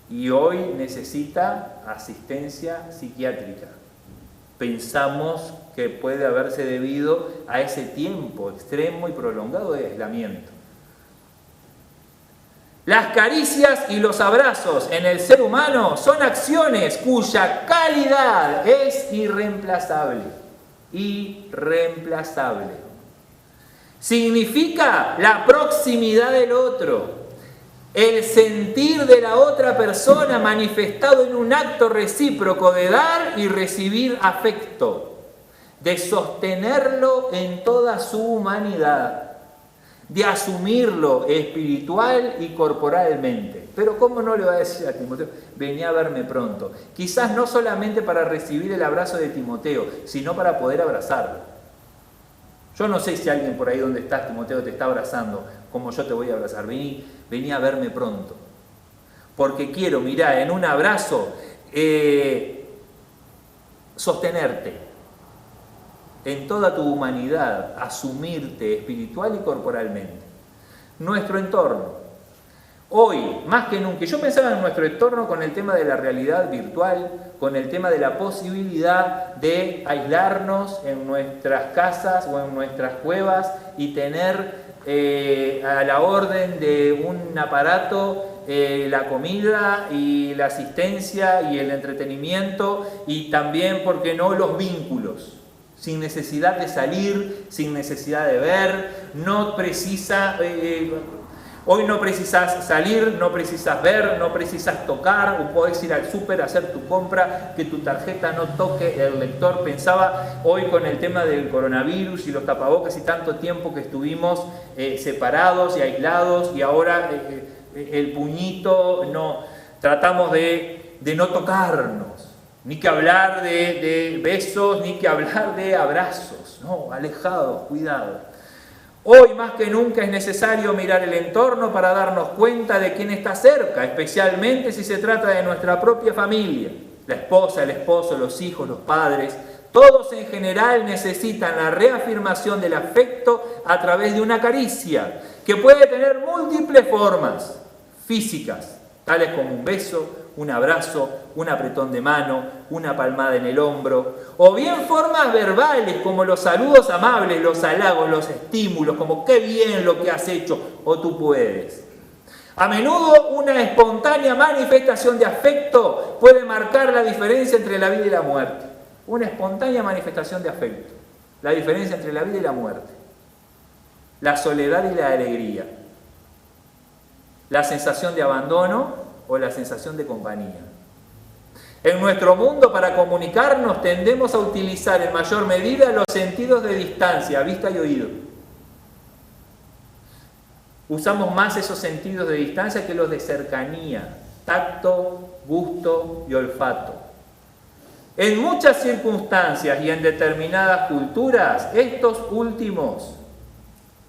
y hoy necesita asistencia psiquiátrica. Pensamos que puede haberse debido a ese tiempo extremo y prolongado de aislamiento. Las caricias y los abrazos en el ser humano son acciones cuya calidad es irreemplazable. Irreemplazable. Significa la proximidad del otro, el sentir de la otra persona manifestado en un acto recíproco de dar y recibir afecto, de sostenerlo en toda su humanidad, de asumirlo espiritual y corporalmente. Pero ¿cómo no le va a decir a Timoteo, vení a verme pronto? Quizás no solamente para recibir el abrazo de Timoteo, sino para poder abrazarlo. Yo no sé si alguien por ahí donde estás, Timoteo, te está abrazando como yo te voy a abrazar. Vení a verme pronto. Porque quiero, mirá, en un abrazo, sostenerte en toda tu humanidad, asumirte espiritual y corporalmente. Nuestro entorno. Hoy, más que nunca, yo pensaba en nuestro entorno con el tema de la realidad virtual, con el tema de la posibilidad de aislarnos en nuestras casas o en nuestras cuevas y tener a la orden de un aparato la comida y la asistencia y el entretenimiento y también, ¿por qué no?, los vínculos. Sin necesidad de salir, sin necesidad de ver, no precisa... Hoy no precisas salir, no precisas ver, no precisas tocar, o podés ir al súper a hacer tu compra, que tu tarjeta no toque el lector. Pensaba hoy con el tema del coronavirus y los tapabocas y tanto tiempo que estuvimos separados y aislados y ahora el puñito, no, tratamos de no tocarnos, ni que hablar de besos, ni que hablar de abrazos, no, alejados, cuidado. Hoy más que nunca es necesario mirar el entorno para darnos cuenta de quién está cerca, especialmente si se trata de nuestra propia familia. La esposa, el esposo, los hijos, los padres, todos en general necesitan la reafirmación del afecto a través de una caricia, que puede tener múltiples formas físicas, tales como un beso, un abrazo, un apretón de mano, una palmada en el hombro, o bien formas verbales como los saludos amables, los halagos, los estímulos, como qué bien lo que has hecho o tú puedes. A menudo una espontánea manifestación de afecto puede marcar la diferencia entre la vida y la muerte. Una espontánea manifestación de afecto, la diferencia entre la vida y la muerte, la soledad y la alegría, la sensación de abandono o la sensación de compañía. En nuestro mundo, para comunicarnos, tendemos a utilizar en mayor medida los sentidos de distancia, vista y oído. Usamos más esos sentidos de distancia que los de cercanía, tacto, gusto y olfato. En muchas circunstancias y en determinadas culturas, estos últimos,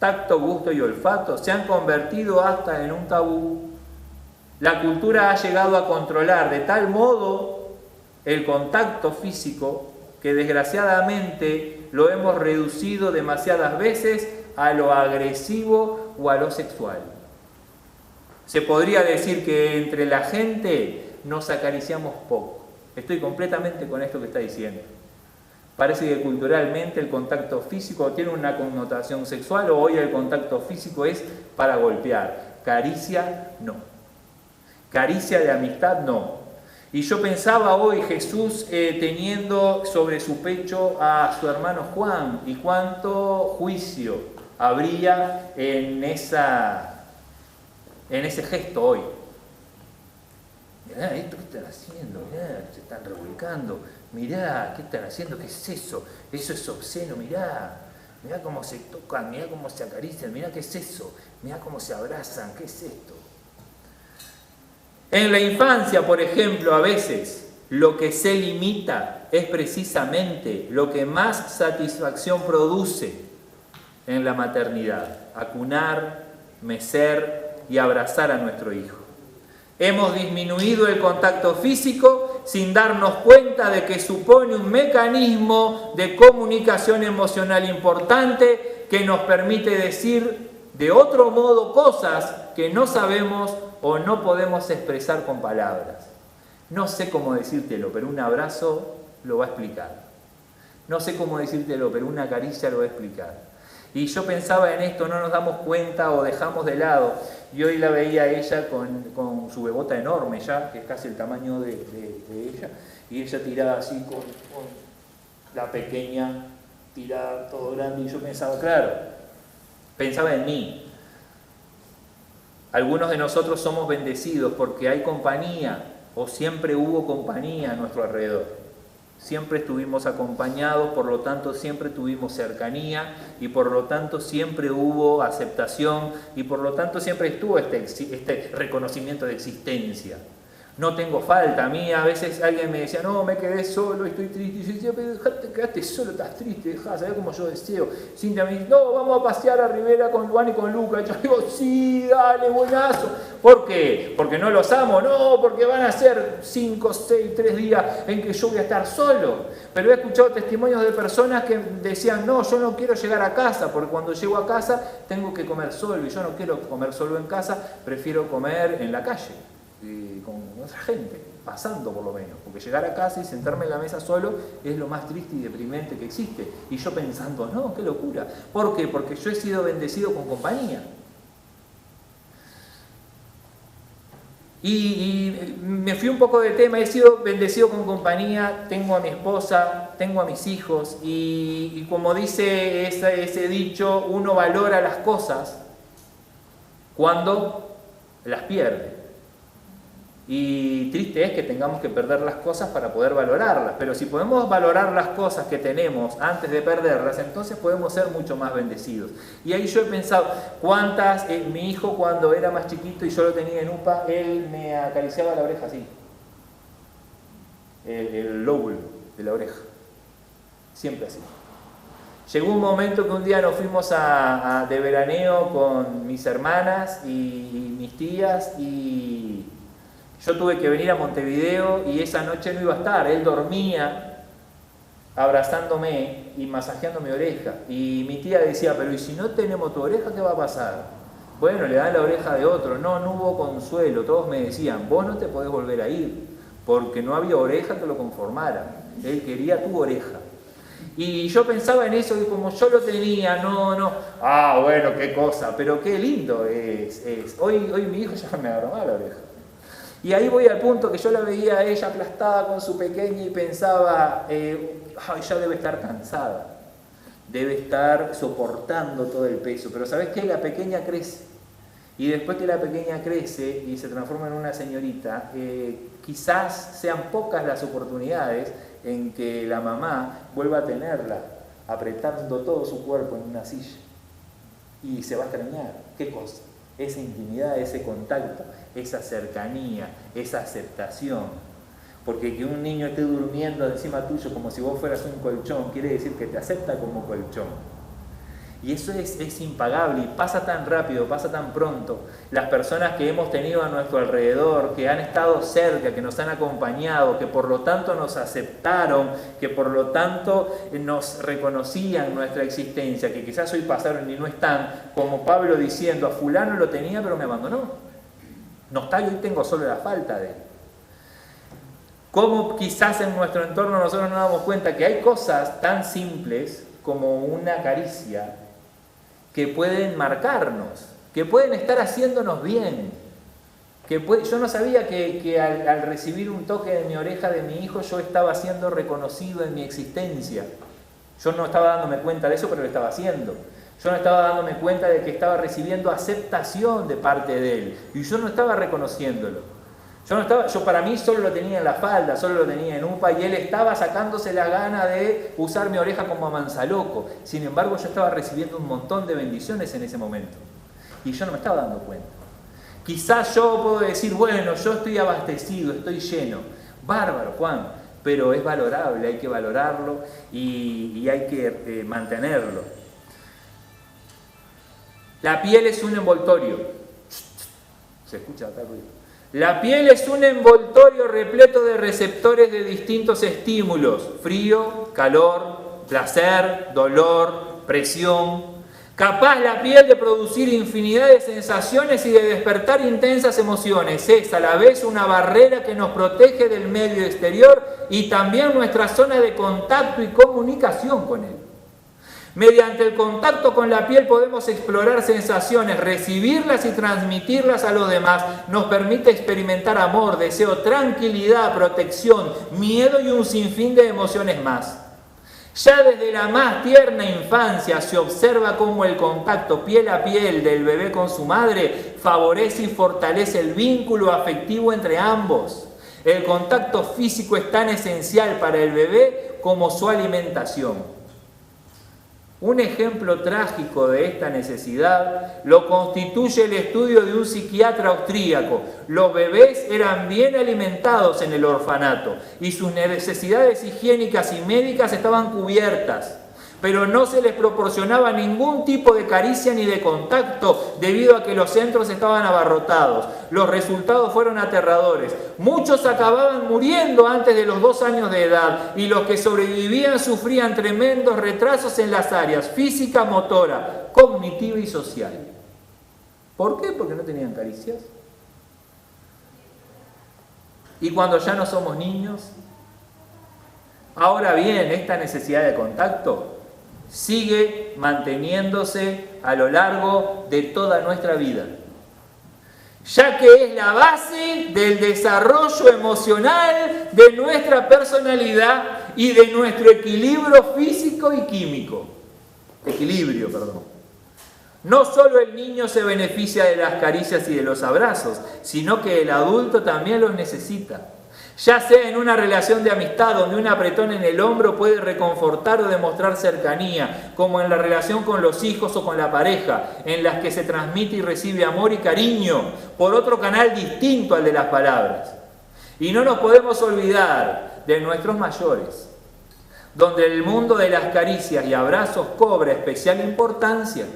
tacto, gusto y olfato, se han convertido hasta en un tabú. La cultura ha llegado a controlar de tal modo el contacto físico que desgraciadamente lo hemos reducido demasiadas veces a lo agresivo o a lo sexual. Se podría decir que entre la gente nos acariciamos poco. Estoy completamente con esto que está diciendo. Parece que culturalmente el contacto físico tiene una connotación sexual o hoy el contacto físico es para golpear. Caricia, no. Caricia de amistad, no. Y yo pensaba hoy Jesús teniendo sobre su pecho a su hermano Juan y cuánto juicio habría en ese gesto hoy. Mirá, esto que están haciendo, mirá, se están revolcando, mirá, ¿qué están haciendo? ¿Qué es eso? Eso es obsceno, mirá cómo se tocan, mirá cómo se acarician, mirá qué es eso, mirá cómo se abrazan, ¿qué es esto? En la infancia, por ejemplo, a veces lo que se limita es precisamente lo que más satisfacción produce en la maternidad. Acunar, mecer, y abrazar a nuestro hijo. Hemos disminuido el contacto físico sin darnos cuenta de que supone un mecanismo de comunicación emocional importante que nos permite decir de otro modo cosas que no sabemos o no podemos expresar con palabras. No sé cómo decírtelo, pero un abrazo lo va a explicar. No sé cómo decírtelo, pero una caricia lo va a explicar. Y yo pensaba en esto, no nos damos cuenta o dejamos de lado. Y hoy la veía ella con su bebota enorme ya, que es casi el tamaño de ella. Y ella tirada así con la pequeña, tirada todo grande. Y yo pensaba, claro, pensaba en mí. Algunos de nosotros somos bendecidos porque hay compañía, o siempre hubo compañía a nuestro alrededor. Siempre estuvimos acompañados, por lo tanto siempre tuvimos cercanía y por lo tanto siempre hubo aceptación y por lo tanto siempre estuvo este reconocimiento de existencia. No tengo falta. A mí a veces alguien me decía, no, me quedé solo, estoy triste. Y yo decía, pero te quedaste solo, estás triste, dejá, ¿sabés cómo yo deseo? Cintia me dice, no, vamos a pasear a Rivera con Juan y con Luca. Y yo digo, sí, dale, buenazo. ¿Por qué? ¿Porque no los amo? No, porque van a ser 5, 6, 3 días en que yo voy a estar solo. Pero he escuchado testimonios de personas que decían, no, yo no quiero llegar a casa, porque cuando llego a casa tengo que comer solo. Y yo no quiero comer solo en casa, prefiero comer en la calle. Con otra gente, pasando por lo menos, porque llegar a casa y sentarme en la mesa solo es lo más triste y deprimente que existe. Y yo pensando, no, qué locura. ¿Por qué? Porque yo he sido bendecido con compañía. Y me fui un poco de tema, he sido bendecido con compañía, tengo a mi esposa, tengo a mis hijos, y como dice ese dicho, uno valora las cosas cuando las pierde. Y triste es que tengamos que perder las cosas para poder valorarlas, pero si podemos valorar las cosas que tenemos antes de perderlas, entonces podemos ser mucho más bendecidos. Y ahí yo he pensado, cuántas, mi hijo cuando era más chiquito y yo lo tenía en UPA, él me acariciaba la oreja así, el lóbulo de la oreja, siempre así. Llegó un momento que un día nos fuimos de veraneo con mis hermanas y mis tías y yo tuve que venir a Montevideo y esa noche no iba a estar. Él dormía abrazándome y masajeando mi oreja. Y mi tía decía, pero ¿y si no tenemos tu oreja, qué va a pasar? Bueno, le dan la oreja de otro. No hubo consuelo. Todos me decían, vos no te podés volver a ir, porque no había oreja que lo conformara. Él quería tu oreja. Y yo pensaba en eso y como yo lo tenía, ah, bueno, qué cosa, pero qué lindo es. Hoy mi hijo ya me agarró mal la oreja. Y ahí voy al punto que yo la veía a ella aplastada con su pequeña y pensaba, ella debe estar cansada, debe estar soportando todo el peso. Pero ¿sabes qué? La pequeña crece. Y después que la pequeña crece y se transforma en una señorita, quizás sean pocas las oportunidades en que la mamá vuelva a tenerla apretando todo su cuerpo en una silla. Y se va a extrañar. ¿Qué cosa? Esa intimidad, ese contacto, esa cercanía, esa aceptación. Porque que un niño esté durmiendo encima tuyo como si vos fueras un colchón, quiere decir que te acepta como colchón. Y eso es impagable y pasa tan rápido, pasa tan pronto. Las personas que hemos tenido a nuestro alrededor, que han estado cerca, que nos han acompañado, que por lo tanto nos aceptaron, que por lo tanto nos reconocían nuestra existencia, que quizás hoy pasaron y no están, como Pablo diciendo, a fulano lo tenía pero me abandonó. No está y hoy tengo solo la falta de él. Como quizás en nuestro entorno nosotros nos damos cuenta que hay cosas tan simples como una caricia, que pueden marcarnos, que pueden estar haciéndonos bien. Yo no sabía que al recibir un toque de mi oreja de mi hijo, yo estaba siendo reconocido en mi existencia. Yo no estaba dándome cuenta de eso, pero lo estaba haciendo. Yo no estaba dándome cuenta de que estaba recibiendo aceptación de parte de él. Y yo no estaba reconociéndolo. Yo para mí solo lo tenía en la falda, solo lo tenía en UPA y él estaba sacándose la gana de usar mi oreja como a manzaloco. Sin embargo, yo estaba recibiendo un montón de bendiciones en ese momento y yo no me estaba dando cuenta. Quizás yo puedo decir, bueno, yo estoy abastecido, estoy lleno. Bárbaro, Juan, pero es valorable, hay que valorarlo y hay que mantenerlo. La piel es un envoltorio. Se escucha acá ruido. La piel es un envoltorio repleto de receptores de distintos estímulos: frío, calor, placer, dolor, presión. Capaz la piel de producir infinidad de sensaciones y de despertar intensas emociones. Es a la vez una barrera que nos protege del medio exterior y también nuestra zona de contacto y comunicación con él. Mediante el contacto con la piel podemos explorar sensaciones, recibirlas y transmitirlas a los demás. Nos permite experimentar amor, deseo, tranquilidad, protección, miedo y un sinfín de emociones más. Ya desde la más tierna infancia se observa cómo el contacto piel a piel del bebé con su madre favorece y fortalece el vínculo afectivo entre ambos. El contacto físico es tan esencial para el bebé como su alimentación. Un ejemplo trágico de esta necesidad lo constituye el estudio de un psiquiatra austríaco. Los bebés eran bien alimentados en el orfanato y sus necesidades higiénicas y médicas estaban cubiertas, pero no se les proporcionaba ningún tipo de caricia ni de contacto debido a que los centros estaban abarrotados. Los resultados fueron aterradores. Muchos acababan muriendo antes de los 2 años de edad y los que sobrevivían sufrían tremendos retrasos en las áreas física, motora, cognitiva y social. ¿Por qué? Porque no tenían caricias. Y cuando ya no somos niños, ahora bien, esta necesidad de contacto sigue manteniéndose a lo largo de toda nuestra vida, ya que es la base del desarrollo emocional de nuestra personalidad y de nuestro equilibrio físico y químico. No solo el niño se beneficia de las caricias y de los abrazos, sino que el adulto también los necesita. Ya sea en una relación de amistad donde un apretón en el hombro puede reconfortar o demostrar cercanía, como en la relación con los hijos o con la pareja, en las que se transmite y recibe amor y cariño por otro canal distinto al de las palabras. Y no nos podemos olvidar de nuestros mayores, donde el mundo de las caricias y abrazos cobra especial importancia,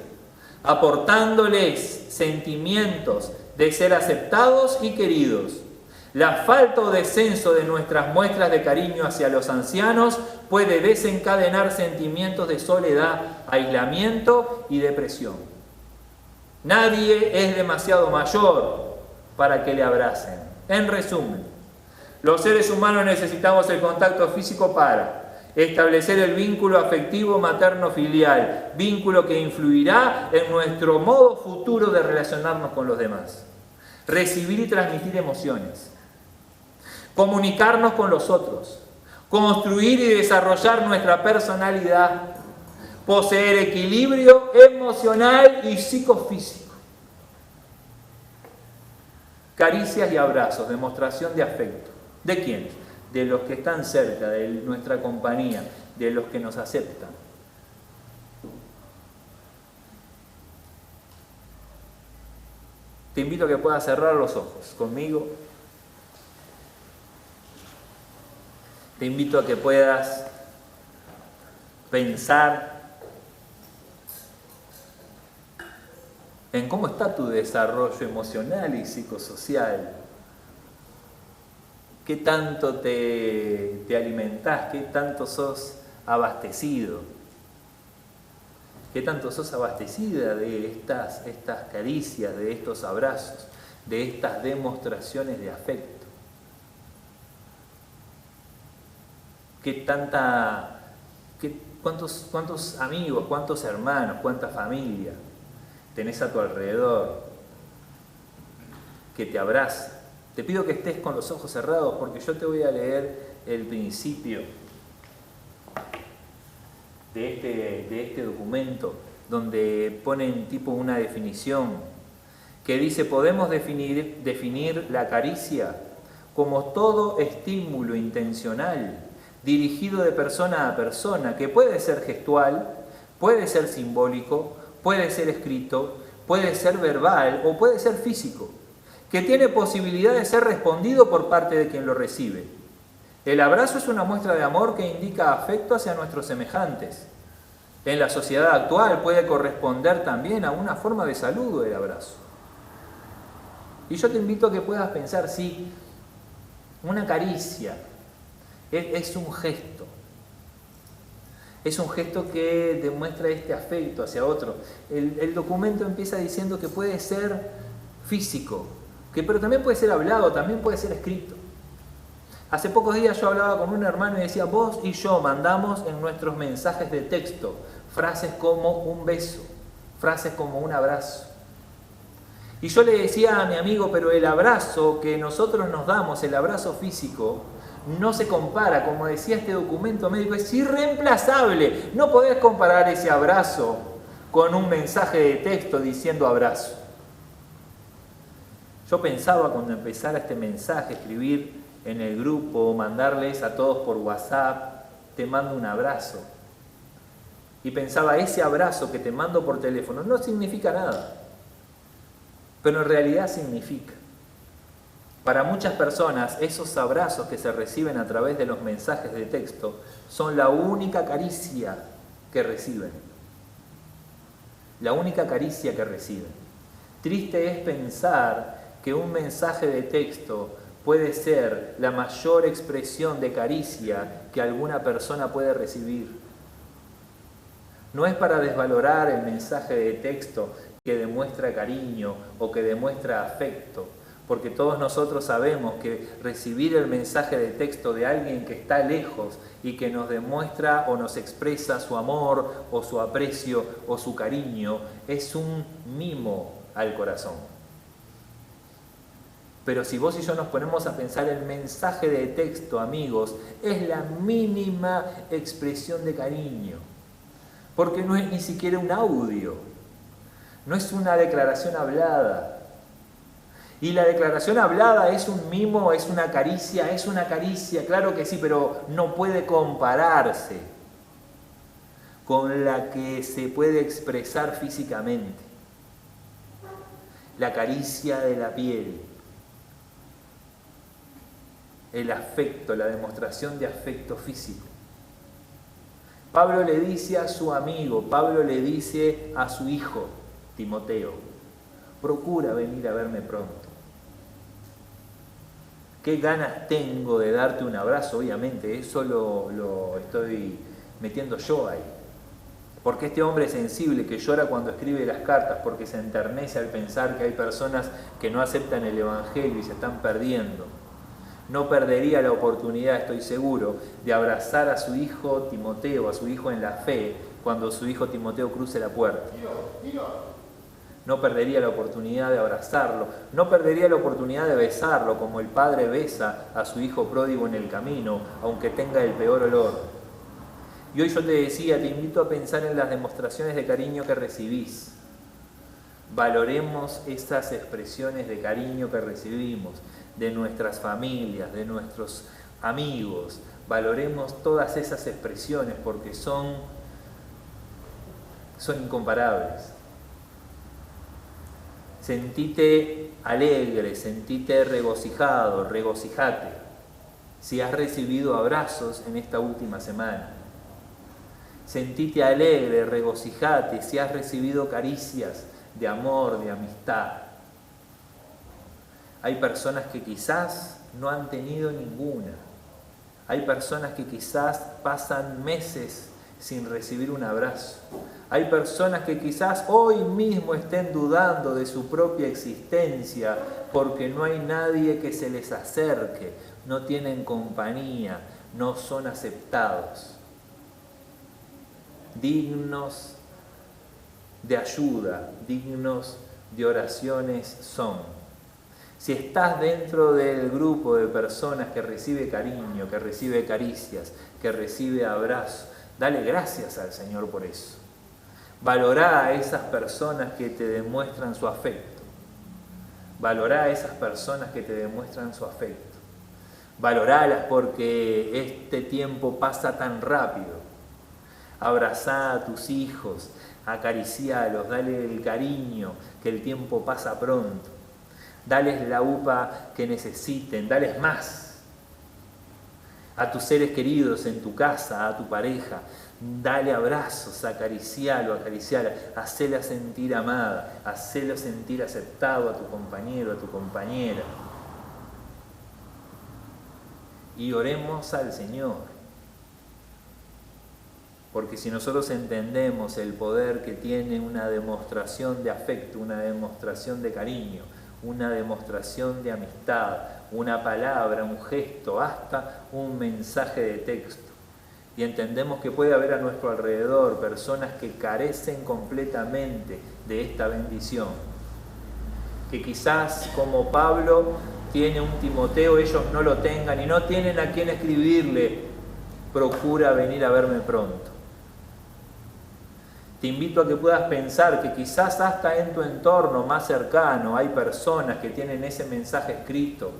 aportándoles sentimientos de ser aceptados y queridos. La falta o descenso de nuestras muestras de cariño hacia los ancianos puede desencadenar sentimientos de soledad, aislamiento y depresión. Nadie es demasiado mayor para que le abracen. En resumen, los seres humanos necesitamos el contacto físico para establecer el vínculo afectivo materno-filial, vínculo que influirá en nuestro modo futuro de relacionarnos con los demás. Recibir y transmitir emociones. Comunicarnos con los otros, construir y desarrollar nuestra personalidad, poseer equilibrio emocional y psicofísico. Caricias y abrazos, demostración de afecto. ¿De quiénes? De los que están cerca, de nuestra compañía, de los que nos aceptan. Te invito a que puedas cerrar los ojos conmigo. Te invito a que puedas pensar en cómo está tu desarrollo emocional y psicosocial. ¿Qué tanto te alimentás? ¿Qué tanto sos abastecido? ¿Qué tanto sos abastecida de estas caricias, de estos abrazos, de estas demostraciones de afecto? ¿Cuántos amigos, cuántos hermanos, cuánta familia tenés a tu alrededor que te abraza? Te pido que estés con los ojos cerrados porque yo te voy a leer el principio de este documento donde ponen tipo una definición que dice: podemos definir la caricia como todo estímulo intencional dirigido de persona a persona, que puede ser gestual, puede ser simbólico, puede ser escrito, puede ser verbal o puede ser físico, que tiene posibilidad de ser respondido por parte de quien lo recibe. El abrazo es una muestra de amor que indica afecto hacia nuestros semejantes. En la sociedad actual puede corresponder también a una forma de saludo del abrazo. Y yo te invito a que puedas pensar, sí, una caricia es un gesto. Es un gesto que demuestra este afecto hacia otro. El documento empieza diciendo que puede ser físico, pero también puede ser hablado, también puede ser escrito. Hace pocos días yo hablaba con un hermano y decía, vos y yo mandamos en nuestros mensajes de texto frases como un beso, frases como un abrazo. Y yo le decía a mi amigo, pero el abrazo que nosotros nos damos, el abrazo físico, no se compara, como decía este documento médico, es irreemplazable. No podés comparar ese abrazo con un mensaje de texto diciendo abrazo. Yo pensaba cuando empezara este mensaje, escribir en el grupo, mandarles a todos por WhatsApp, te mando un abrazo. Y pensaba, ese abrazo que te mando por teléfono no significa nada, pero en realidad significa. Para muchas personas, esos abrazos que se reciben a través de los mensajes de texto son la única caricia que reciben. La única caricia que reciben. Triste es pensar que un mensaje de texto puede ser la mayor expresión de caricia que alguna persona puede recibir. No es para desvalorar el mensaje de texto que demuestra cariño o que demuestra afecto, porque todos nosotros sabemos que recibir el mensaje de texto de alguien que está lejos y que nos demuestra o nos expresa su amor o su aprecio o su cariño es un mimo al corazón. Pero si vos y yo nos ponemos a pensar, el mensaje de texto, amigos, es la mínima expresión de cariño, porque no es ni siquiera un audio, no es una declaración hablada. Y la declaración hablada es un mimo, es una caricia, claro que sí, pero no puede compararse con la que se puede expresar físicamente. La caricia de la piel, el afecto, la demostración de afecto físico. Pablo le dice a su amigo, Pablo le dice a su hijo, Timoteo, procura venir a verme pronto. ¿Qué ganas tengo de darte un abrazo? Obviamente, eso lo estoy metiendo yo ahí. Porque este hombre es sensible, que llora cuando escribe las cartas, porque se enternece al pensar que hay personas que no aceptan el Evangelio y se están perdiendo. No perdería la oportunidad, estoy seguro, de abrazar a su hijo Timoteo, a su hijo en la fe, cuando su hijo Timoteo cruce la puerta. No perdería la oportunidad de abrazarlo, no perdería la oportunidad de besarlo, como el padre besa a su hijo pródigo en el camino, aunque tenga el peor olor. Y hoy yo te decía, te invito a pensar en las demostraciones de cariño que recibís. Valoremos esas expresiones de cariño que recibimos de nuestras familias, de nuestros amigos. Valoremos todas esas expresiones porque son incomparables. Sentite alegre, sentite regocijado, regocijate si has recibido abrazos en esta última semana. Sentite alegre, regocijate si has recibido caricias de amor, de amistad. Hay personas que quizás no han tenido ninguna. Hay personas que quizás pasan meses sin recibir un abrazo. Hay personas que quizás hoy mismo estén dudando de su propia existencia porque no hay nadie que se les acerque, no tienen compañía, no son aceptados. Dignos de ayuda, dignos de oraciones son. Si estás dentro del grupo de personas que recibe cariño, que recibe caricias, que recibe abrazos, dale gracias al Señor por eso. Valorá a esas personas que te demuestran su afecto. Valorá a esas personas que te demuestran su afecto. Valorálas porque este tiempo pasa tan rápido. Abrazá a tus hijos, acaricialos, dale el cariño, que el tiempo pasa pronto. Dales la upa que necesiten, dales más. A tus seres queridos en tu casa, a tu pareja, Dale abrazos, acaricialo, acariciala, hacela sentir amada, hacelo sentir aceptado a tu compañero, a tu compañera. Y oremos al Señor. Porque si nosotros entendemos el poder que tiene una demostración de afecto, una demostración de cariño, una demostración de amistad, una palabra, un gesto, hasta un mensaje de texto, y entendemos que puede haber a nuestro alrededor personas que carecen completamente de esta bendición, que quizás como Pablo tiene un Timoteo, ellos no lo tengan y no tienen a quién escribirle, procura venir a verme pronto. Te invito a que puedas pensar que quizás hasta en tu entorno más cercano hay personas que tienen ese mensaje escrito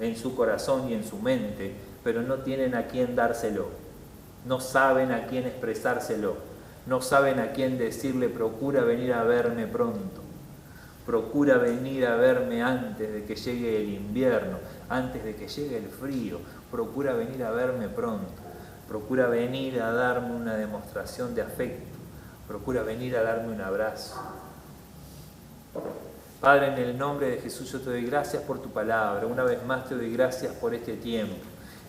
en su corazón y en su mente, pero no tienen a quién dárselo. No saben a quién expresárselo, no saben a quién decirle procura venir a verme pronto, procura venir a verme antes de que llegue el invierno, antes de que llegue el frío, procura venir a verme pronto, procura venir a darme una demostración de afecto, procura venir a darme un abrazo. Padre, en el nombre de Jesús yo te doy gracias por tu palabra, una vez más te doy gracias por este tiempo.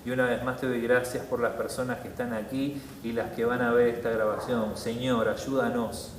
Y una vez más te doy gracias por las personas que están aquí y las que van a ver esta grabación. Señor, ayúdanos.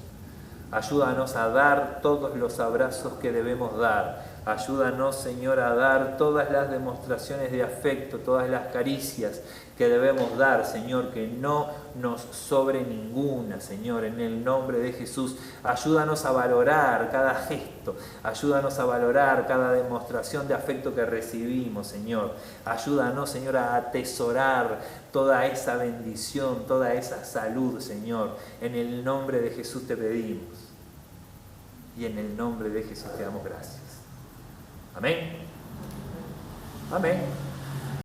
Ayúdanos a dar todos los abrazos que debemos dar. Ayúdanos, Señor, a dar todas las demostraciones de afecto, todas las caricias que debemos dar, Señor, que no nos sobre ninguna, Señor, en el nombre de Jesús. Ayúdanos a valorar cada gesto, ayúdanos a valorar cada demostración de afecto que recibimos, Señor. Ayúdanos, Señor, a atesorar toda esa bendición, toda esa salud, Señor. En el nombre de Jesús te pedimos. Y en el nombre de Jesús te damos gracias. Amén. Amén.